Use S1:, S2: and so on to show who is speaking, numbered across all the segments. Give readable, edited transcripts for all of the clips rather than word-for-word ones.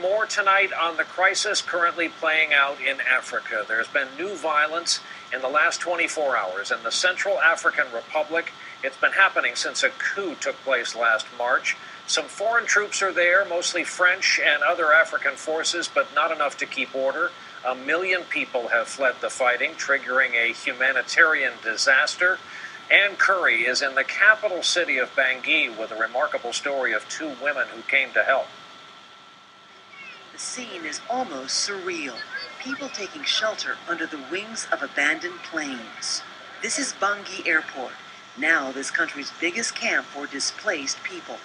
S1: more tonight on the crisis currently playing out in Africa. There's been new violence in the last 24 hours in the Central African Republic. It's been happening since a coup took place last March. Some foreign troops are there, mostly French and other African forces, but not enough to keep order. 1 million people have fled the fighting, triggering a humanitarian disaster. Ann Curry is in the capital city of Bangui with a remarkable story of 2 women who came to help.
S2: The scene is almost surreal. People taking shelter under the wings of abandoned planes. This is Bangui Airport, now this country's biggest camp for displaced people.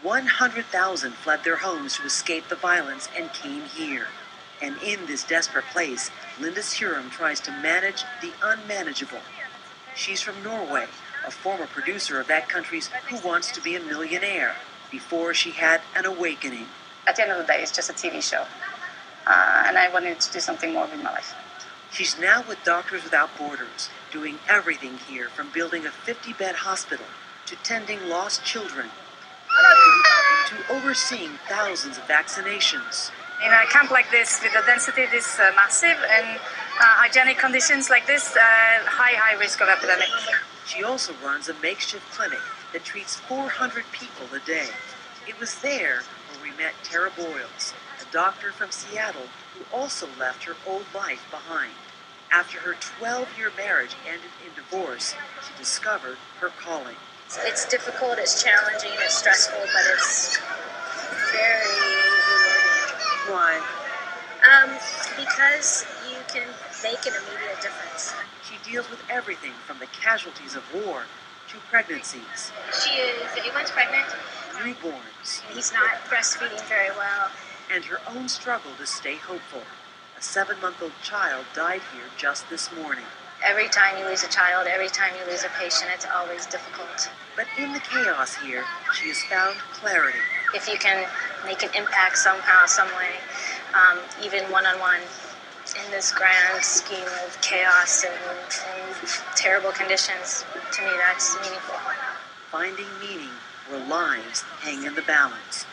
S2: 100,000 fled their homes to escape the violence and came here. And in this desperate place, Linda Surum tries to manage the unmanageable. She's from Norway, a former producer of that country's Who Wants to Be a Millionaire, before she had an awakening.
S3: At the end of the day, it's just a TV show. And I wanted to do something more with my life.
S2: She's now with Doctors Without Borders, doing everything here from building a 50-bed hospital to tending lost children to overseeing thousands of vaccinations.
S3: In a camp like this, with the density this massive and hygienic conditions like this, high risk of epidemic.
S2: She also runs a makeshift clinic that treats 400 people a day. It was there where we met Tara Boyles, a doctor from Seattle who also left her old life behind. After her 12-year marriage ended in divorce, she discovered her calling.
S4: It's difficult, it's challenging, it's stressful, but it's very rewarding.
S2: Why?
S4: Because you can make an immediate difference.
S2: She deals with everything from the casualties of war to pregnancies.
S4: She is 8 months pregnant.
S2: Newborns.
S4: He's not breastfeeding very well.
S2: And her own struggle to stay hopeful. A 7-month-old child died here just this morning.
S4: Every time you lose a child, every time you lose a patient, it's always difficult.
S2: But in the chaos here, she has found clarity.
S4: If you can make an impact somehow, some way, even one-on-one, in this grand scheme of chaos and terrible conditions, to me that's meaningful.
S2: Finding meaning where lives hang in the balance.